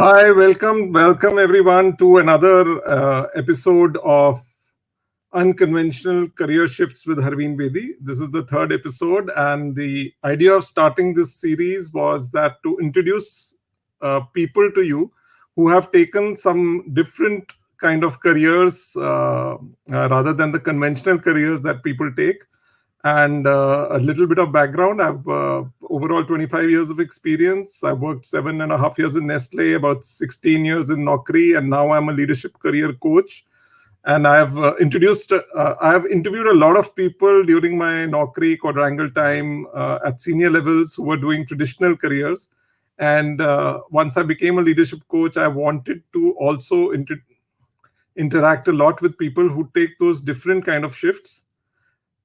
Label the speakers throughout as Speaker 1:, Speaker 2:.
Speaker 1: Hi, welcome everyone to another episode of Unconventional Career Shifts with Harveen Bedi. This is the third episode, and the idea of starting this series was that to introduce people to you who have taken some different kind of careers rather than the conventional careers that people take. And a little bit of background. I've overall 25 years of experience. I worked 7.5 years in Nestle, about 16 years in Naukri, and now I'm a leadership career coach. And I've interviewed a lot of people during my Naukri quadrangle time at senior levels who were doing traditional careers. And once I became a leadership coach, I wanted to also interact a lot with people who take those different kind of shifts,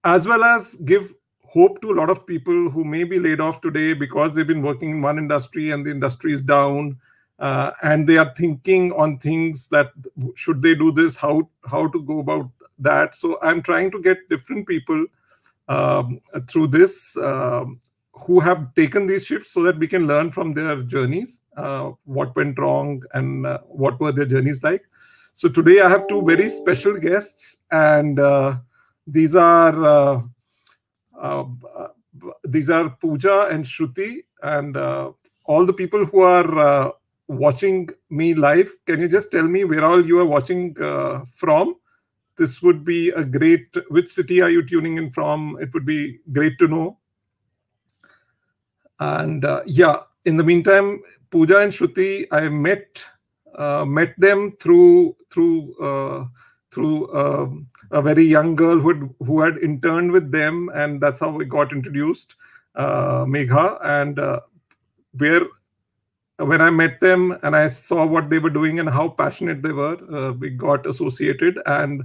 Speaker 1: as well as give hope to a lot of people who may be laid off today because they've been working in one industry and the industry is down, and they are thinking on things that should they do this, how to go about that. So I'm trying to get different people through this who have taken these shifts so that we can learn from their journeys, what went wrong and what were their journeys like. So today I have two very special guests, and these are Pooja and Shruti, and all the people who are watching me live. Can you just tell me where all you are watching from? This would be a great. Which city are you tuning in from? It would be great to know. And in the meantime, Pooja and Shruti, I met them through a very young girl who had interned with them, and that's how we got introduced, Megha. And when I met them and I saw what they were doing and how passionate they were, we got associated. And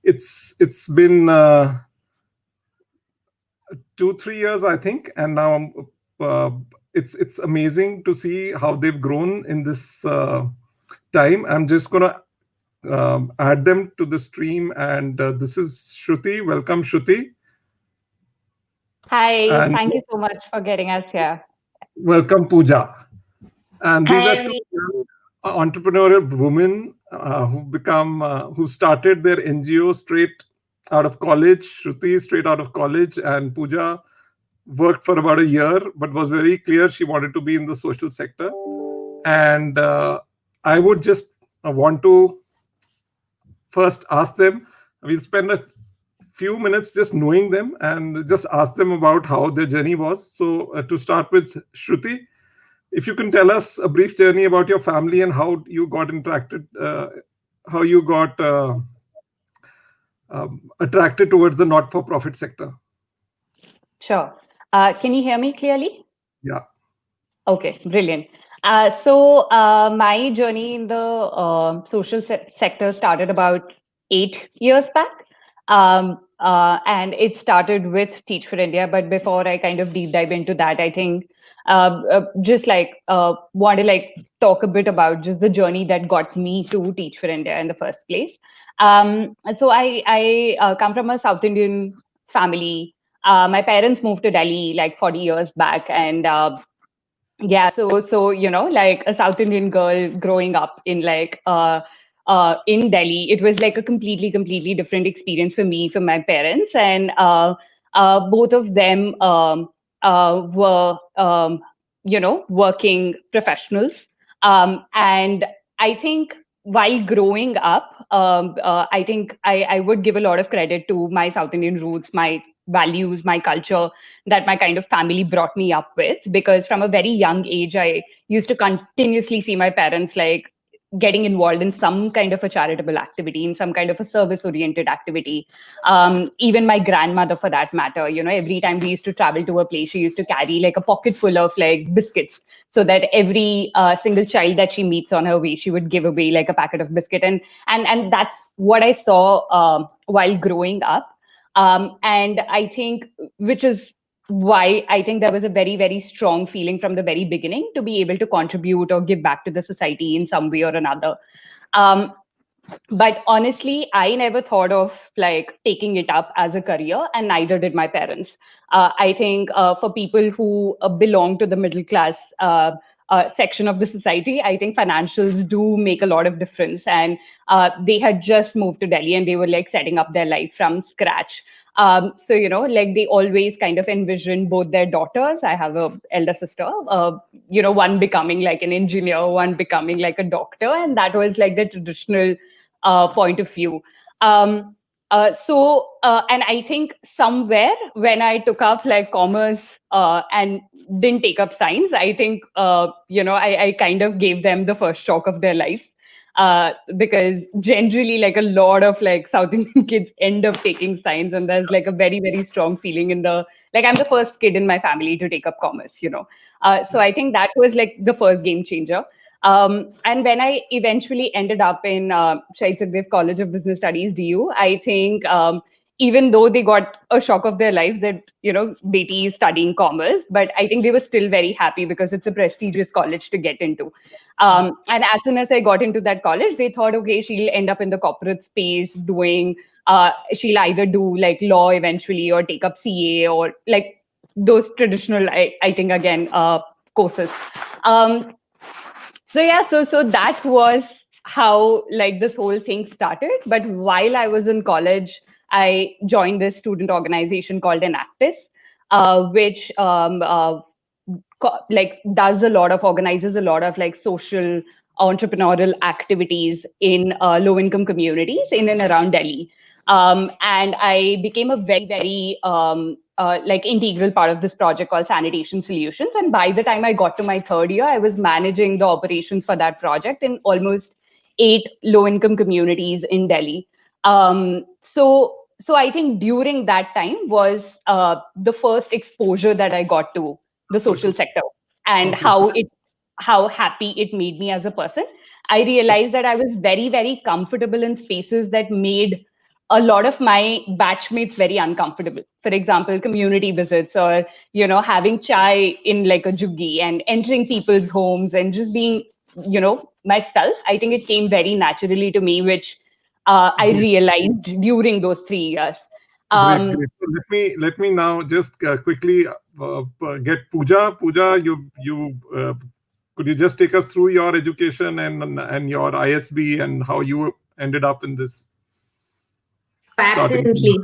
Speaker 1: it's been 2-3 years, I think, and now it's amazing to see how they've grown in this time. I'm just gonna add them to the stream, and this is Shruti. Welcome, Shruti.
Speaker 2: Hi, and thank you so much for getting us here.
Speaker 1: Welcome, Pooja. And these are two young entrepreneurial women who started their NGO straight out of college. Shruti straight out of college, and Pooja worked for about a year, but was very clear she wanted to be in the social sector. And I would just want to first ask them. We'll spend a few minutes just knowing them and just ask them about how their journey was. So to start with, Shruti, if you can tell us a brief journey about your family and how you got how you got attracted towards the not-for-profit sector.
Speaker 2: Sure. Can you hear me clearly?
Speaker 1: Yeah.
Speaker 2: Okay, brilliant. So my journey in the social sector started about 8 years back. And it started with Teach for India. But before I kind of deep dive into that, I think just want to talk a bit about just the journey that got me to Teach for India in the first place. So I come from a South Indian family. My parents moved to Delhi like 40 years back, and so like a South Indian girl growing up in in Delhi, it was like a completely different experience for me, for my parents, and both of them were working professionals, and I think while growing up, I think I would give a lot of credit to my South Indian roots, my values, my culture that my kind of family brought me up with, because from a very young age, I used to continuously see my parents like getting involved in some kind of a charitable activity, in some kind of a service-oriented activity. Even my grandmother, for that matter, every time we used to travel to a place, she used to carry like a pocket full of like biscuits, so that every single child that she meets on her way, she would give away like a packet of biscuit. And that's what I saw while growing up. And I think, which is why I think there was a very strong feeling from the very beginning to be able to contribute or give back to the society in some way or another. But honestly, I never thought of like taking it up as a career, and neither did my parents. I think for people who belong to the middle class section of the society, I think financials do make a lot of difference. And they had just moved to Delhi and they were like setting up their life from scratch. So, like they always kind of envision both their daughters. I have a elder sister, one becoming like an engineer, one becoming like a doctor. And that was like the traditional point of view. And I think somewhere when I took up like commerce and didn't take up science, I think, I kind of gave them the first shock of their lives. Because generally, like a lot of like South Indian kids end up taking science, and there's like a very, very strong feeling in the like I'm the first kid in my family to take up commerce. So I think that was like the first game changer. And when I eventually ended up in Shaheed Sukhdev College of Business Studies, DU, I think even though they got a shock of their lives that, Beti is studying commerce, but I think they were still very happy because it's a prestigious college to get into. And as soon as I got into that college, they thought, okay, she'll end up in the corporate space doing, she'll either do like law eventually or take up CA or like those traditional, I think, again, courses. So that was how like this whole thing started. But while I was in college, I joined this student organization called Enactus, which like organizes a lot of like social entrepreneurial activities in low income communities in and around Delhi. And I became a very, very like integral part of this project called Sanitation Solutions. And by the time I got to my third year, I was managing the operations for that project in almost 8 low-income communities in Delhi. So I think during that time was the first exposure that I got to the social sector and how happy it made me as a person. I realized that I was very, very comfortable in spaces that made a lot of my batchmates very uncomfortable. For example, community visits or, having chai in like a juggi and entering people's homes and just being, myself. I think it came very naturally to me, which I realized during those 3 years.
Speaker 1: Great. So let me now just quickly get Pooja. Pooja, you could you just take us through your education and your ISB and how you ended up in this?
Speaker 3: Absolutely.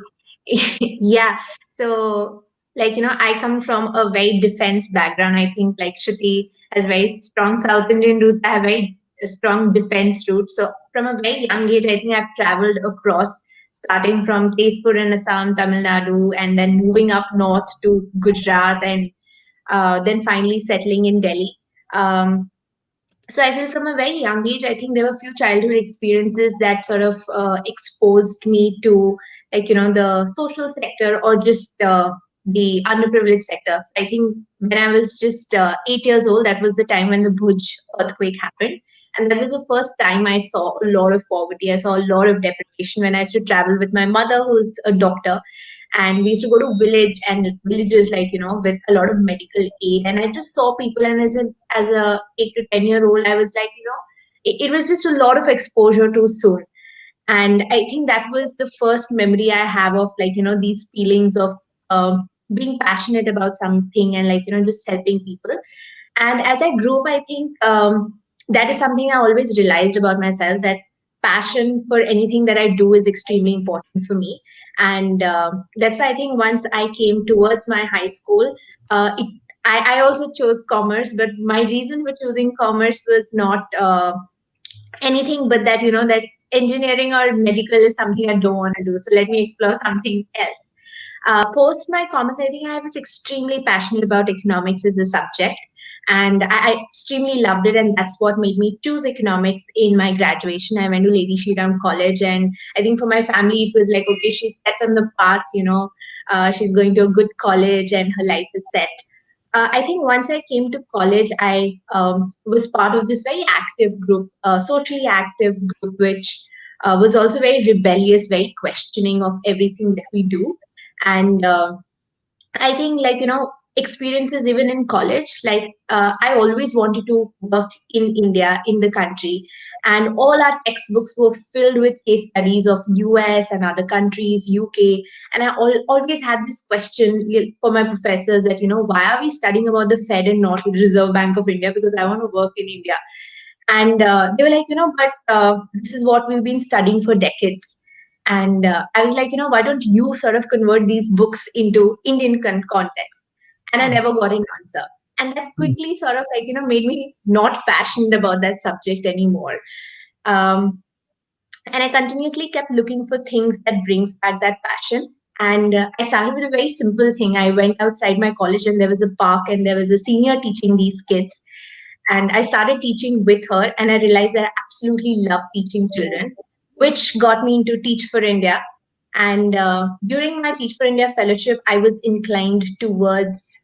Speaker 3: Yeah. So, I come from a very defense background. I think, like, Shruti has very strong South Indian root. I have very strong defense root. So, from a very young age, I think I've traveled across, starting from Tezpur in Assam, Tamil Nadu, and then moving up north to Gujarat, and then finally settling in Delhi. So I feel from a very young age, I think there were a few childhood experiences that sort of exposed me to, the social sector or just the underprivileged sector. So I think when I was just 8 years old, that was the time when the Bhuj earthquake happened. And that was the first time I saw a lot of poverty. I saw a lot of deprivation when I used to travel with my mother, who's a doctor. And we used to go to villages, with a lot of medical aid. And I just saw people, and as a 8 to 10 year old, I was like, it was just a lot of exposure too soon. And I think that was the first memory I have of these feelings of being passionate about something and just helping people. And as I grew up, I think that is something I always realized about myself, that passion for anything that I do is extremely important for me. And that's why I think once I came towards my high school, I also chose commerce, but my reason for choosing commerce was not anything but that, that engineering or medical is something I don't want to do. So let me explore something else. Post my commerce, I think I was extremely passionate about economics as a subject. And I extremely loved it. And that's what made me choose economics in my graduation. I went to Lady Shri Ram College. And I think for my family, it was like, okay, she's set on the path, she's going to a good college and her life is set. I think once I came to college, I was part of this very active group, socially active group, which was also very rebellious, very questioning of everything that we do. And I think, experiences even in college. Like I always wanted to work in India, in the country, and all our textbooks were filled with case studies of US and other countries, UK. And I always had this question for my professors that, why are we studying about the Fed and not the Reserve Bank of India? Because I want to work in India. And they were like, but this is what we've been studying for decades. And I was like, why don't you sort of convert these books into Indian context? And I never got an answer. And that quickly sort of like, made me not passionate about that subject anymore. And I continuously kept looking for things that brings back that passion. And I started with a very simple thing. I went outside my college and there was a park and there was a senior teaching these kids. And I started teaching with her, and I realized that I absolutely love teaching children, which got me into Teach for India. And during my Teach for India fellowship, I was inclined towards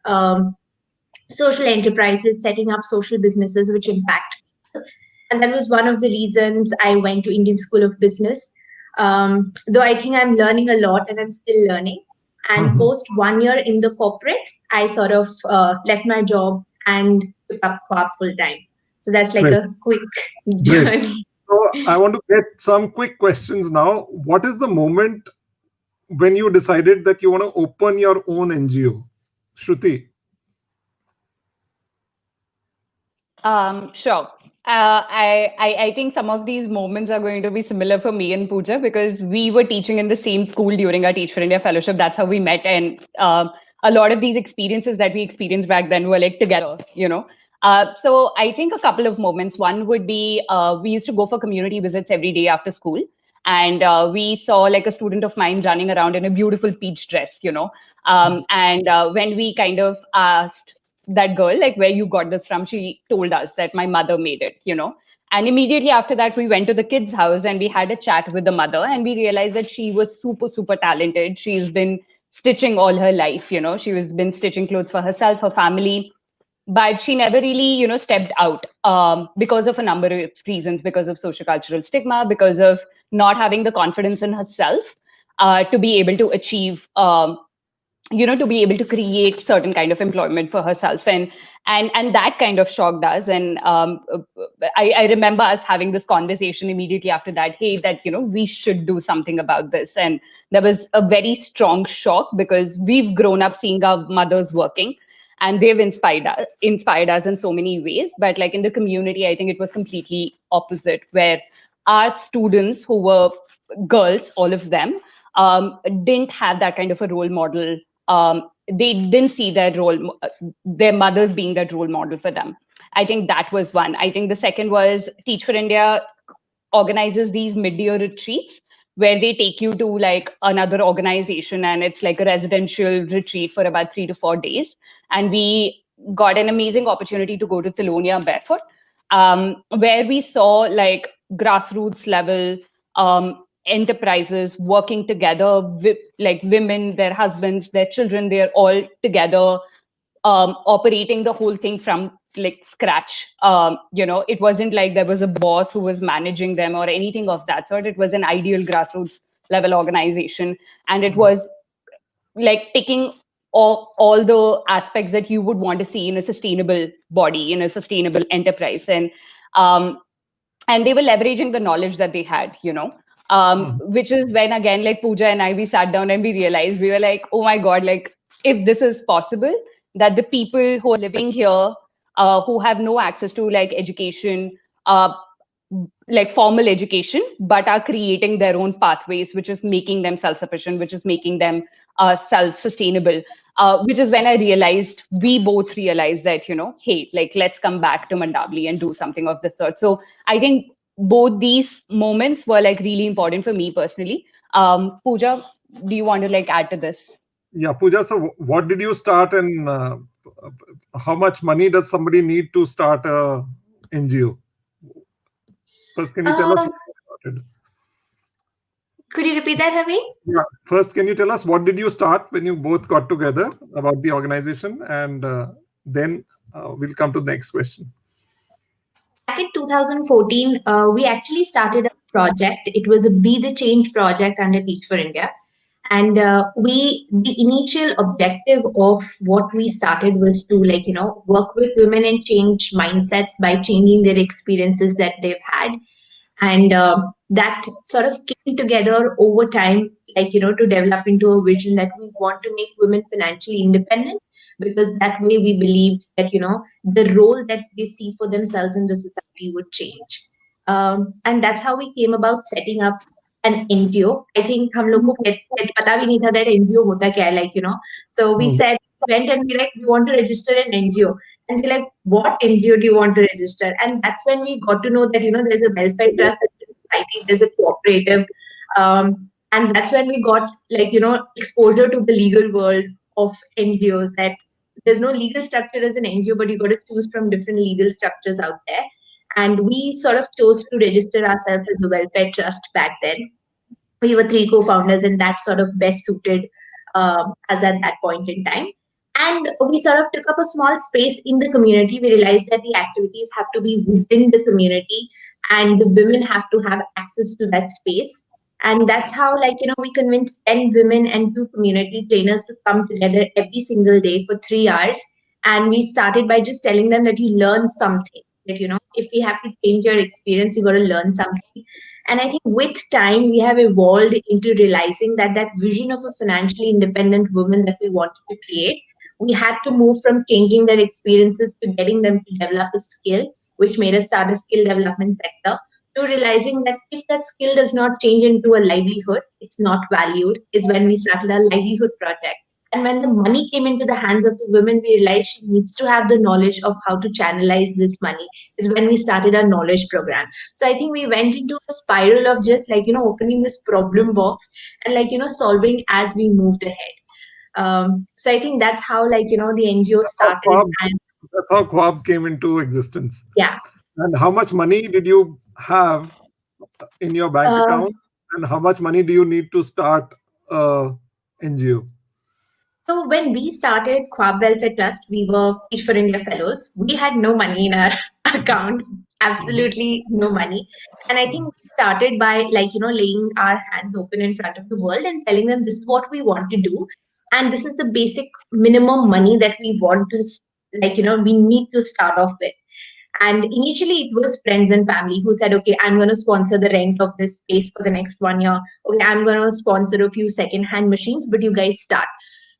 Speaker 3: social enterprises, setting up social businesses which impact people. And that was one of the reasons I went to Indian School of Business. Though I think I'm learning a lot and I'm still learning. And post 1 year in the corporate, I sort of left my job and took up Khwaab full time. So that's like a quick journey.
Speaker 1: So I want to get some quick questions now. What is the moment when you decided that you want to open your own NGO? Shruti.
Speaker 2: Sure. I think some of these moments are going to be similar for me and Pooja, because we were teaching in the same school during our Teach for India fellowship. That's how we met. And a lot of these experiences that we experienced back then were like together, So I think a couple of moments. One would be we used to go for community visits every day after school. And we saw like a student of mine running around in a beautiful peach dress, And when we kind of asked that girl, like, where you got this from, she told us that my mother made it, And immediately after that, we went to the kid's house and we had a chat with the mother, and we realized that she was super, super talented. She's been stitching all her life, She has been stitching clothes for herself, her family, but she never really, stepped out because of a number of reasons, because of sociocultural stigma, because of not having the confidence in herself to be able to achieve to be able to create certain kind of employment for herself, and that kind of shocked us. And I remember us having this conversation immediately after that, hey, that we should do something about this. And there was a very strong shock, because we've grown up seeing our mothers working, and they've inspired us in so many ways. But like in the community, I think it was completely opposite, where our students, who were girls, all of them, didn't have that kind of a role model. They didn't see their mothers being that role model for them. I think that was one. I think the second was Teach for India organizes these mid-year retreats where they take you to like another organization, and it's like a residential retreat for about 3 to 4 days. And we got an amazing opportunity to go to Thilonia barefoot, where we saw like grassroots level enterprises working together with like women, their husbands, their children. They're all together operating the whole thing from like scratch. It wasn't like there was a boss who was managing them or anything of that sort. It was an ideal grassroots level organization, and it was like taking all the aspects that you would want to see in a sustainable body, in a sustainable enterprise. And they were leveraging the knowledge that they had, which is when, again, like Pooja and I, we sat down and we realized, we were like, oh my God, like if this is possible, that the people who are living here, who have no access to like education, like formal education, but are creating their own pathways, which is making them self-sufficient, which is making them self-sustainable, which is when we both realized that, hey, like let's come back to Mandawali and do something of this sort. So I think both these moments were like really important for me personally. Pooja, do you want to like add to this?
Speaker 1: Yeah, Pooja, so what did you start, and how much money does somebody need to start a NGO? First, can you tell us what you started?
Speaker 3: Could you repeat that, Ravi?
Speaker 1: Yeah. First, can you tell us what did you start when you both got together about the organization, and then we'll come to the next question.
Speaker 3: Back in 2014, we actually started a project. It was a Be the Change project under Teach for India. And the initial objective of what we started was to, work with women and change mindsets by changing their experiences that they've had. And that sort of came together over time, to develop into a vision that we want to make women financially independent, because that way we believed that, the role that they see for themselves in the society would change. And that's how we came about setting up an NGO. I think हम लोग को पता भी नहीं था that NGO होता क्या है, So we said, went and we we want to register an NGO. And they're like, what NGO do you want to register? And that's when we got to know that, there's a welfare trust, there's a society, there's a cooperative. And that's when we got, exposure to the legal world of NGOs, that there's no legal structure as an NGO, but you got to choose from different legal structures out there. And we sort of chose to register ourselves as a welfare trust back then. We were 3 co-founders, and that sort of best suited us at that point in time. And we sort of took up a small space in the community. We realized that the activities have to be within the community, and the women have to have access to that space. And that's how, we convinced 10 women and 2 community trainers to come together every single day for 3 hours. And we started by just telling them that you learn something. That, if you have to change your experience, you got to learn something. And I think with time, we have evolved into realizing that that vision of a financially independent woman that we wanted to create, we had to move from changing their experiences to getting them to develop a skill, which made us start a skill development sector, to realizing that if that skill does not change into a livelihood, it's not valued, is when we started our livelihood project. And when the money came into the hands of the women, we realized she needs to have the knowledge of how to channelize this money, is when we started our knowledge program. So I think we went into a spiral of just opening this problem box and solving as we moved ahead. So I think that's how the NGO started.
Speaker 1: That's how Khwaab came into existence.
Speaker 3: Yeah.
Speaker 1: And how much money did you have in your bank account? And how much money do you need to start NGO?
Speaker 3: So when we started Khwaab Welfare Trust, we were Teach for India Fellows. We had no money in our accounts, absolutely no money. And I think we started by laying our hands open in front of the world and telling them this is what we want to do. And this is the basic minimum money that we want to, we need to start off with. And initially, it was friends and family who said, okay, I'm going to sponsor the rent of this space for the next 1 year. Okay, I'm going to sponsor a few second-hand machines, but you guys start.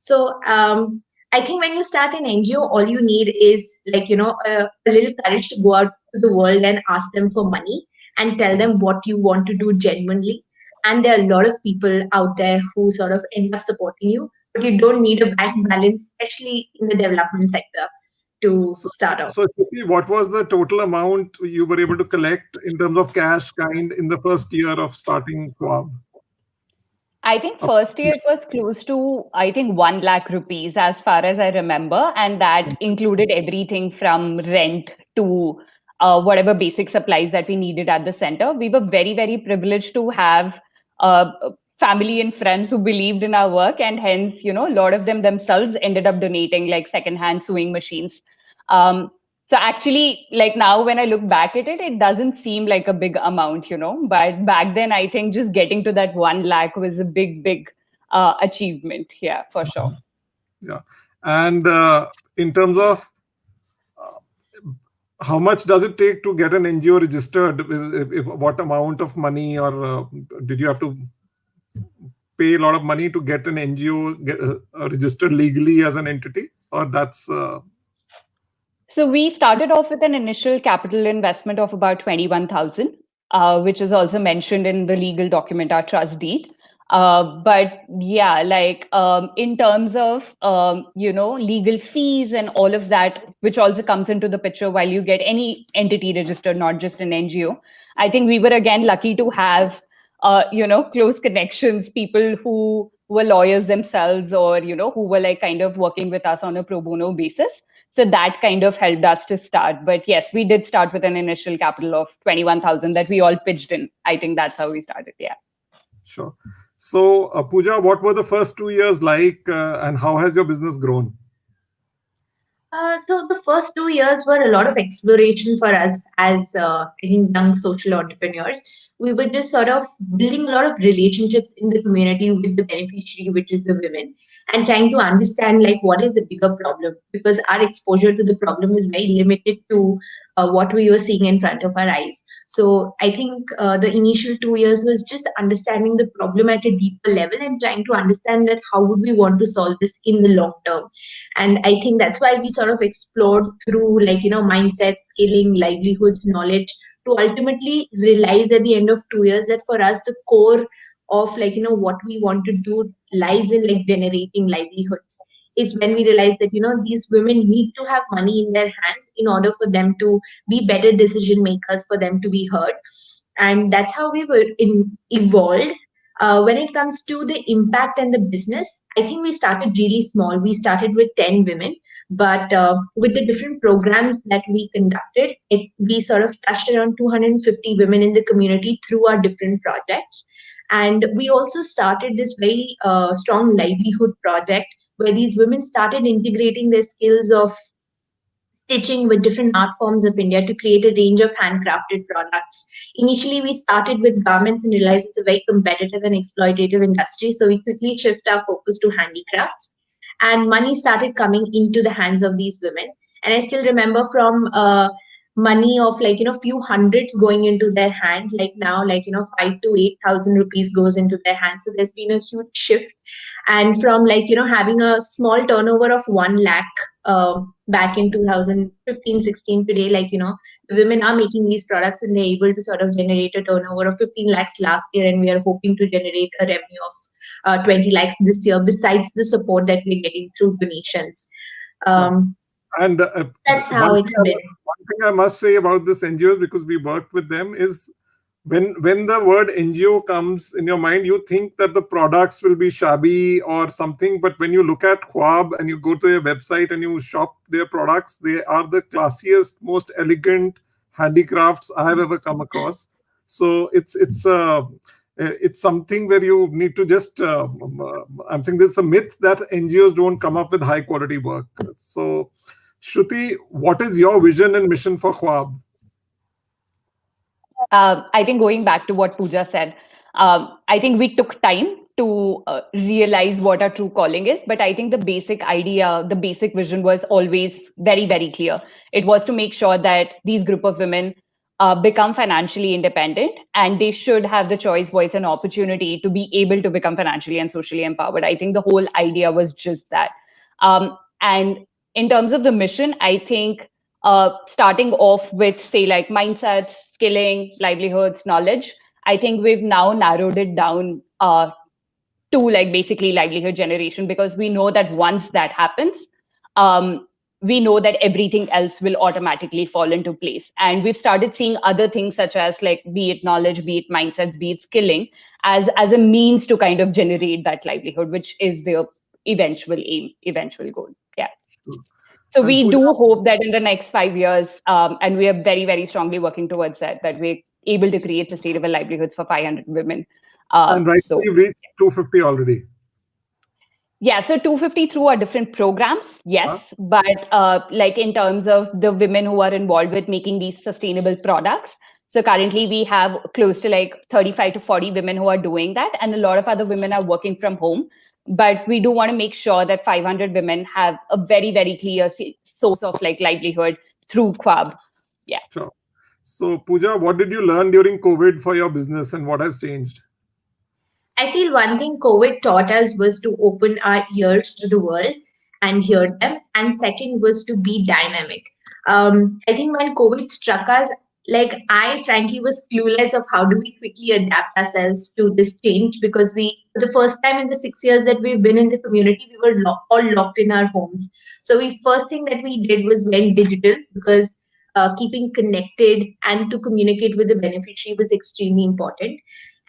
Speaker 3: So I think when you start an NGO, all you need is a little courage to go out to the world and ask them for money and tell them what you want to do genuinely. And there are a lot of people out there who sort of end up supporting you, but you don't need a bank balance, especially in the development sector, to start off.
Speaker 1: So, what was the total amount you were able to collect in terms of cash kind in the first year of starting Khwaab?
Speaker 2: I think first year it was close to, 1 lakh rupees as far as I remember. And that included everything from rent to whatever basic supplies that we needed at the center. We were very, very privileged to have family and friends who believed in our work. And hence, a lot of them themselves ended up donating secondhand sewing machines. So actually, now when I look back at it, it doesn't seem like a big amount, but back then I think just getting to that 1 lakh was a big, big achievement. Yeah, for sure.
Speaker 1: Yeah. And in terms of how much does it take to get an NGO registered? What amount of money, or did you have to pay a lot of money to get an NGO registered legally as an entity, or that's...
Speaker 2: So we started off with an initial capital investment of about 21,000, which is also mentioned in the legal document, our trust deed. But yeah, in terms of, legal fees and all of that, which also comes into the picture while you get any entity registered, not just an NGO. I think we were again lucky to have, close connections, people who were lawyers themselves, or, who were kind of working with us on a pro bono basis. So that kind of helped us to start. But yes, we did start with an initial capital of 21,000 that we all pitched in. I think that's how we started. Yeah.
Speaker 1: Sure. So, Pooja, what were the first 2 years like, and how has your business grown?
Speaker 3: So the first 2 years were a lot of exploration for us as I think young social entrepreneurs. We were just sort of building a lot of relationships in the community with the beneficiary, which is the women, and trying to understand like what is the bigger problem, because our exposure to the problem is very limited to what we were seeing in front of our eyes. So I think the initial 2 years was just understanding the problem at a deeper level and trying to understand that how would we want to solve this in the long term. And I think that's why we sort of explored through like mindset, skilling, livelihoods, knowledge, to ultimately realize at the end of 2 years that for us the core of like what we want to do lies in like generating livelihoods. Is when we realize that these women need to have money in their hands in order for them to be better decision makers, for them to be heard. And that's how we were evolved. When it comes to the impact and the business, I think we started really small. We started with 10 women, but with the different programs that we conducted, we sort of touched around 250 women in the community through our different projects. And we also started this very strong livelihood project where these women started integrating their skills of stitching with different art forms of India to create a range of handcrafted products. Initially, we started with garments and realized it's a very competitive and exploitative industry. So we quickly shift our focus to handicrafts. And money started coming into the hands of these women. And I still remember from money of like, few hundreds going into their hand, like now, like, 5 to 8,000 rupees goes into their hand. So there's been a huge shift. And from like having a small turnover of 1 lakh back in 2015-16, today like the women are making these products and they're able to sort of generate a turnover of 15 lakhs last year, and we are hoping to generate a revenue of 20 lakhs this year, besides the support that we're getting through donations.
Speaker 1: And
Speaker 3: That's how it's been.
Speaker 1: one thing I must say about this NGOs, because we worked with them, is when the word NGO comes in your mind, you think that the products will be shabby or something. But when you look at Khwaab and you go to their website and you shop their products, they are the classiest, most elegant handicrafts I have ever come across. So it's something where you need to just. I'm saying there's a myth that NGOs don't come up with high quality work. So, Shruti, what is your vision and mission for Khwaab?
Speaker 2: I think going back to what Pooja said, I think we took time to realize what our true calling is. But I think the basic idea, the basic vision was always very, very clear. It was to make sure that these group of women become financially independent, and they should have the choice, voice, and opportunity to be able to become financially and socially empowered. I think the whole idea was just that. And in terms of the mission, I think starting off with, say, like mindsets, skilling, livelihoods, knowledge, I think we've now narrowed it down to like basically livelihood generation, because we know that once that happens, we know that everything else will automatically fall into place. And we've started seeing other things such as like, be it knowledge, be it mindsets, be it skilling, as a means to kind of generate that livelihood, which is the eventual aim, eventual goal. Yeah. So we do hope that in the next 5 years, and we are very, very strongly working towards that we're able to create sustainable livelihoods for 500 women.
Speaker 1: And right now you've reached 250 already.
Speaker 2: Yeah, so 250 through our different programs, yes. But like in terms of the women who are involved with making these sustainable products, so currently we have close to like 35 to 40 women who are doing that. And a lot of other women are working from home. But we do want to make sure that 500 women have a very, very clear source of like livelihood through Khwaab. Yeah.
Speaker 1: Sure. So Pooja, what did you learn during COVID for your business, and what has changed?
Speaker 3: I feel one thing COVID taught us was to open our ears to the world and hear them. And second was to be dynamic. I think when COVID struck us, like I frankly was clueless of how do we quickly adapt ourselves to this change, because for the first time in the 6 years that we've been in the community, we were all locked in our homes. So first thing that we did was went digital, because keeping connected and to communicate with the beneficiary was extremely important.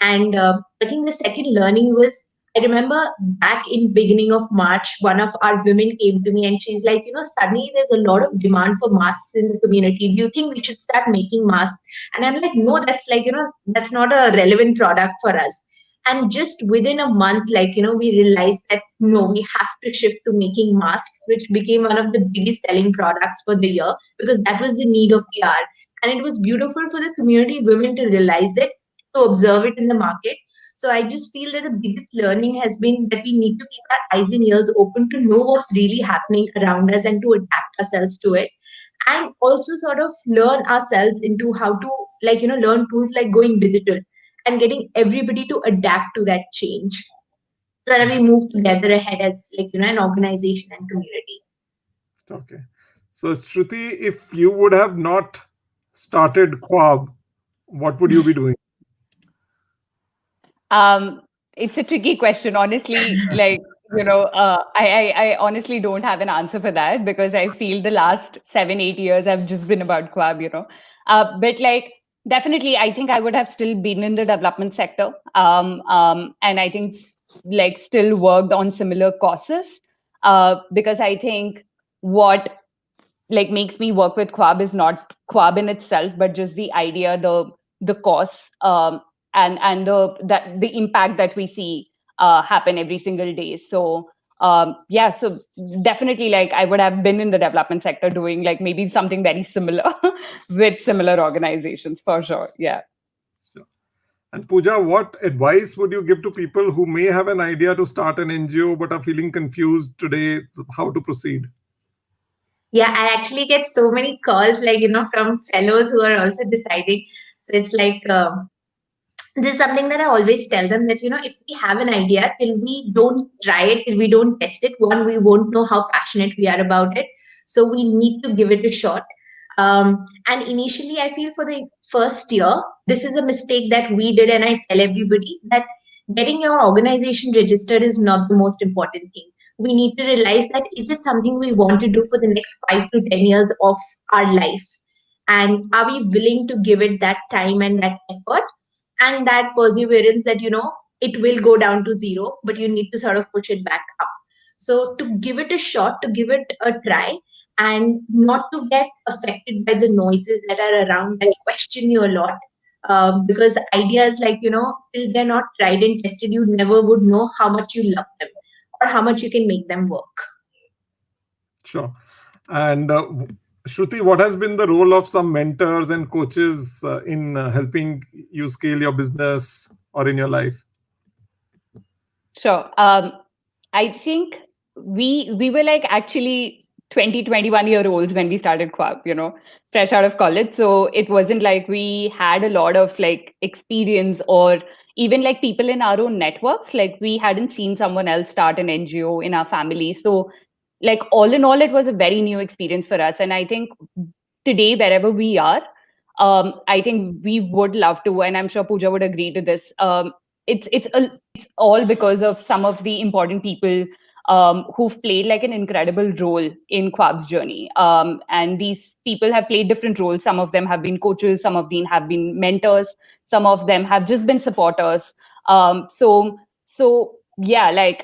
Speaker 3: And I think the second learning was, I remember back in beginning of March, one of our women came to me and she's like, suddenly there's a lot of demand for masks in the community. Do you think we should start making masks? And I'm like, no, that's like, that's not a relevant product for us. And just within a month, we realized that no, we have to shift to making masks, which became one of the biggest selling products for the year because that was the need of the hour. And it was beautiful for the community women to realize it, to observe it in the market. So I just feel that the biggest learning has been that we need to keep our eyes and ears open to know what's really happening around us and to adapt ourselves to it. And also sort of learn ourselves into how to, learn tools like going digital and getting everybody to adapt to that change so that we move together ahead as an organization and community.
Speaker 1: Okay. So, Shruti, if you would have not started Khwaab, what would you be doing?
Speaker 2: It's a tricky question, honestly. I honestly don't have an answer for that because I feel the last 7, 8 years have just been about Khwaab. But definitely, I think I would have still been in the development sector. And I think still worked on similar causes. Because I think what makes me work with Khwaab is not Khwaab in itself, but just the idea, the cause, and the impact that we see happen every single day. So yeah, so definitely I would have been in the development sector doing maybe something very similar with similar organizations for sure. Yeah.
Speaker 1: Sure. And Pooja, what advice would you give to people who may have an idea to start an NGO but are feeling confused today how to proceed?
Speaker 3: Yeah, I actually get so many calls, from fellows who are also deciding. So it's this is something that I always tell them that, if we have an idea, till we don't try it, till we don't test it, one, we won't know how passionate we are about it. So we need to give it a shot. And initially, I feel for the first year, this is a mistake that we did. And I tell everybody that getting your organization registered is not the most important thing. We need to realize that is it something we want to do for the next 5 to 10 years of our life? And are we willing to give it that time and that effort? And that perseverance that it will go down to zero, but you need to sort of push it back up. So to give it a shot, to give it a try, and not to get affected by the noises that are around that question you a lot, because ideas till they're not tried and tested, you never would know how much you love them or how much you can make them work.
Speaker 1: Sure. And Shruti, what has been the role of some mentors and coaches in helping you scale your business or in your life?
Speaker 2: Sure. I think we were actually 20, 21-year-olds when we started Khwaab, fresh out of college. So it wasn't like we had a lot of experience or even people in our own networks. We hadn't seen someone else start an NGO in our family. So all in all, it was a very new experience for us. And I think today, wherever we are, I think we would love to, and I'm sure Pooja would agree to this. It's all because of some of the important people who've played an incredible role in Khwaab's journey. And these people have played different roles. Some of them have been coaches, some of them have been mentors, some of them have just been supporters. So yeah,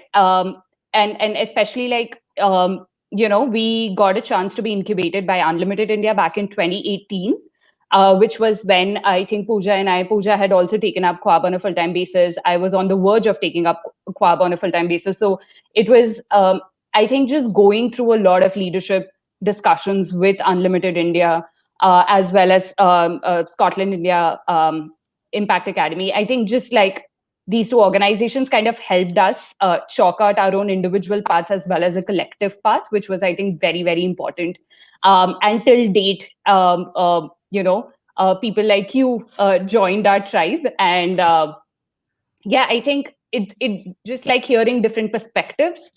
Speaker 2: and especially we got a chance to be incubated by Unlimited India back in 2018. Which was when I think Pooja had also taken up Khwaab on a full-time basis. I was on the verge of taking up Khwaab on a full-time basis. So it was, I think, just going through a lot of leadership discussions with Unlimited India, as well as Scotland India Impact Academy. I think just these two organizations kind of helped us chalk out our own individual paths as well as a collective path, which was, I think, very, very important. Until date, people like you joined our tribe. And yeah, I think it just hearing different perspectives,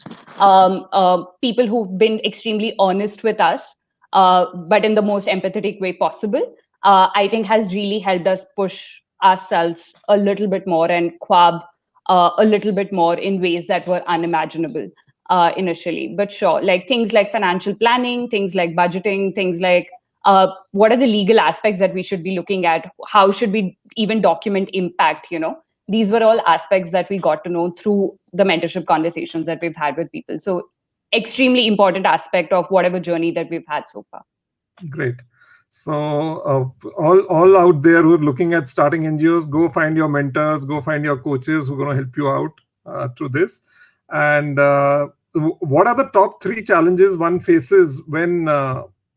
Speaker 2: people who've been extremely honest with us, but in the most empathetic way possible, I think has really helped us push ourselves a little bit more and Khwaab a little bit more in ways that were unimaginable initially. But sure, things like financial planning, things like budgeting, things like what are the legal aspects that we should be looking at? How should we even document impact? These were all aspects that we got to know through the mentorship conversations that we've had with people. So extremely important aspect of whatever journey that we've had so far.
Speaker 1: Great. So all out there who are looking at starting NGOs, go find your mentors, go find your coaches who are going to help you out through this. And what are the top 3 challenges one faces when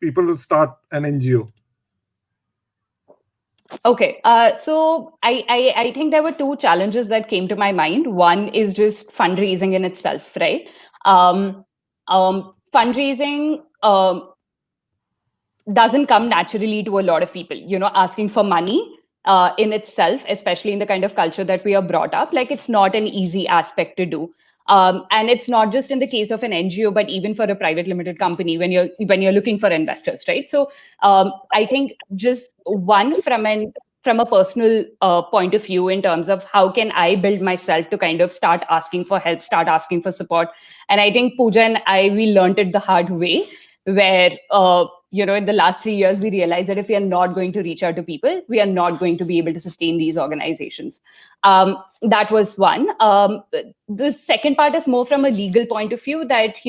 Speaker 1: people start an NGO?
Speaker 2: Okay, so I think there were 2 challenges that came to my mind. One is just fundraising in itself, right? Fundraising doesn't come naturally to a lot of people. Asking for money in itself, especially in the kind of culture that we are brought up, like it's not an easy aspect to do. And it's not just in the case of an NGO, but even for a private limited company when you're looking for investors, right? So I think just one from a personal point of view in terms of how can I build myself to kind of start asking for help, start asking for support. And I think Pooja and we learned it the hard way, where in the last 3 years we realized that if we are not going to reach out to people, we are not going to be able to sustain these organizations. That was one. The second part is more from a legal point of view, that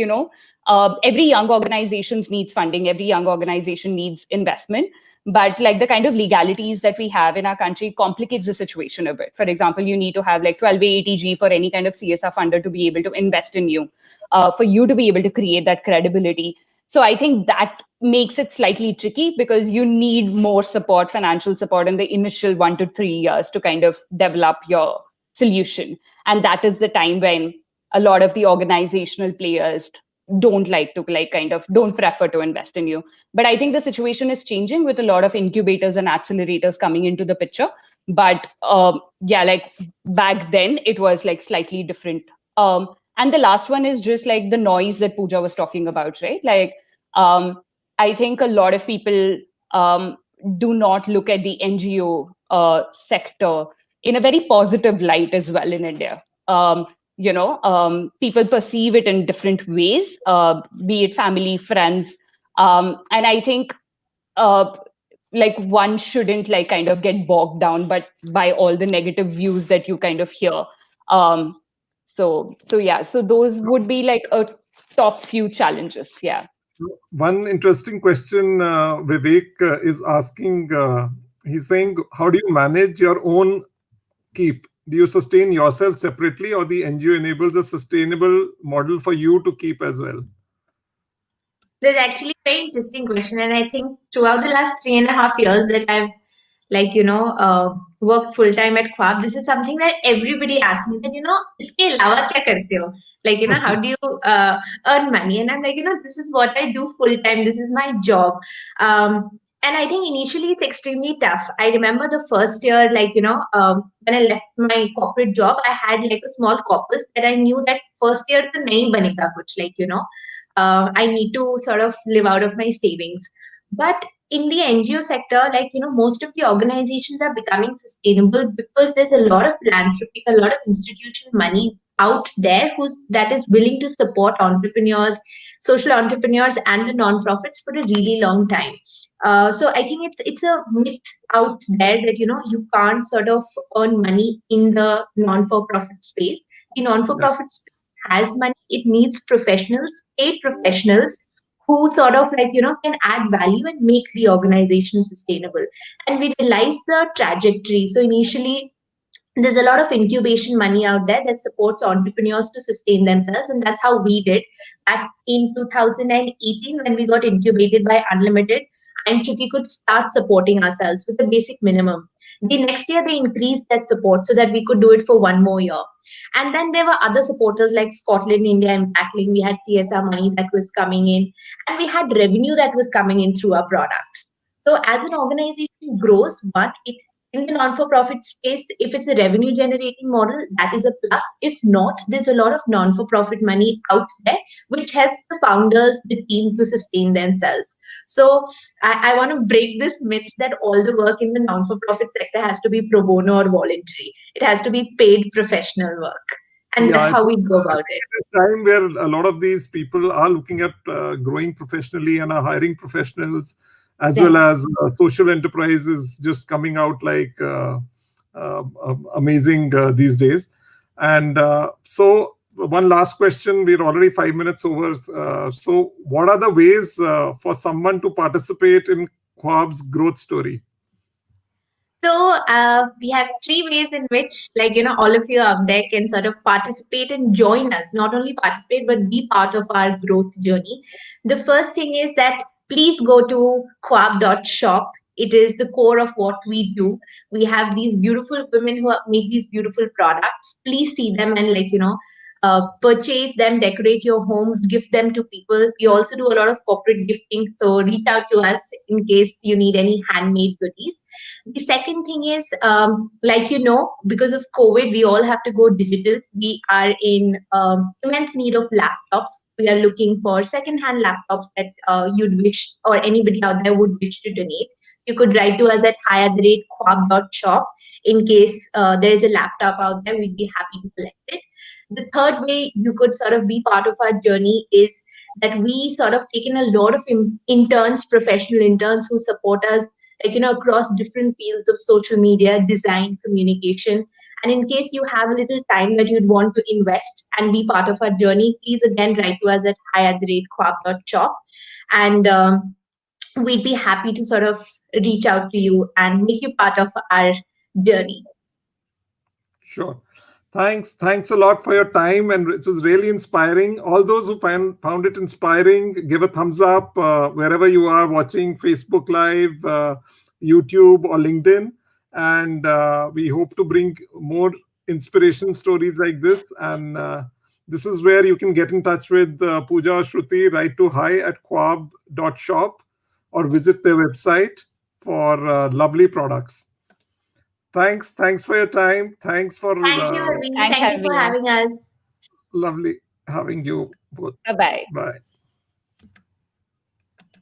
Speaker 2: every young organization needs funding, every young organization needs investment, but like the kind of legalities that we have in our country complicates the situation a bit. For example, you need to have like 12A80G for any kind of CSR funder to be able to invest in you, for you to be able to create that credibility. So I think that makes it slightly tricky, because you need more support, financial support in the initial 1 to 3 years to kind of develop your solution. And that is the time when a lot of the organizational players don't prefer to invest in you. But I think the situation is changing with a lot of incubators and accelerators coming into the picture. But like back then it was like slightly different. And the last one is just like the noise that Pooja was talking about, right? Like, I think a lot of people do not look at the NGO sector in a very positive light as well in India. People perceive it in different ways, be it family, friends. And I think like one shouldn't like kind of get bogged down by all the negative views that you kind of hear. So those would be like a top few challenges. Yeah.
Speaker 1: One interesting question Vivek is asking, he's saying, how do you manage your own keep? Do you sustain yourself separately, or the NGO enables a sustainable model for you to keep as well?
Speaker 3: There's actually a very interesting question, and I think throughout the last 3.5 years that I've worked full time at Khwaab, this is something that everybody asks me, that iske alawa kya karte ho? Like, how do you earn money? And I'm like, this is what I do full time. This is my job. And I think initially it's extremely tough. I remember the first year, when I left my corporate job, I had like a small corpus that I knew that first year to nahi banega kuch, I need to sort of live out of my savings. But in the NGO sector, most of the organizations are becoming sustainable because there's a lot of philanthropic, a lot of institutional money out there that is willing to support entrepreneurs, social entrepreneurs, and the non-profits for a really long time. So I think it's a myth out there that you can't sort of earn money in the non-for-profit space. The non-for-profit space has money. It needs professionals, paid professionals, who sort of can add value and make the organization sustainable. And we realize the trajectory. So initially, there's a lot of incubation money out there that supports entrepreneurs to sustain themselves, and that's how we did. Back in 2018, when we got incubated by Unlimited, and Shruti could start supporting ourselves with a basic minimum. The next year, they increased that support so that we could do it for 1 more year. And then there were other supporters like Scotland, India Impact Link. We had CSR money that was coming in, and we had revenue that was coming in through our products. So as an organization grows, in the non-for-profit space, if it's a revenue generating model, that is a plus. If not, there's a lot of non-for-profit money out there, which helps the founders, the team to sustain themselves. So I want to break this myth that all the work in the non-for-profit sector has to be pro bono or voluntary. It has to be paid professional work. And that's how we go about it.
Speaker 1: This time where a lot of these people are looking at growing professionally and are hiring professionals, as well as social enterprise is just coming out like amazing these days. And so one last question, we're already 5 minutes over. So what are the ways for someone to participate in Khwaab's growth story?
Speaker 3: So we have three ways in which, all of you out there can sort of participate and join us. Not only participate, but be part of our growth journey. The first thing is that please go to khwaab.shop. It is the core of what we do. We have these beautiful women who make these beautiful products. Please see them and purchase them, decorate your homes, gift them to people. We also do a lot of corporate gifting. So reach out to us in case you need any handmade goodies. The second thing is, because of COVID, we all have to go digital. We are in immense need of laptops. We are looking for second-hand laptops that you'd wish, or anybody out there would wish to donate. You could write to us at hi@khwaab.shop. In case there is a laptop out there, we'd be happy to collect it. The third way you could sort of be part of our journey is that we sort of taken a lot of interns, professional interns who support us, across different fields of social media, design, communication. And in case you have a little time that you'd want to invest and be part of our journey, please again write to us at hi@khwaab.shop. And we'd be happy to sort of reach out to you and make you part of our journey.
Speaker 1: Sure. Thanks a lot for your time, and it was really inspiring. All those who found it inspiring, give a thumbs up wherever you are watching, Facebook Live, YouTube, or LinkedIn. And we hope to bring more inspiration stories like this. And this is where you can get in touch with Pooja or Shruti. Write to hi@khwaab.shop or visit their website for lovely products. Thanks for your time. Thanks for
Speaker 3: Thank you, Arvind.
Speaker 2: Thanks,
Speaker 3: Thank you for
Speaker 2: Arvind.
Speaker 3: having us.
Speaker 1: lovely having you both.
Speaker 2: Bye-bye.
Speaker 1: Bye.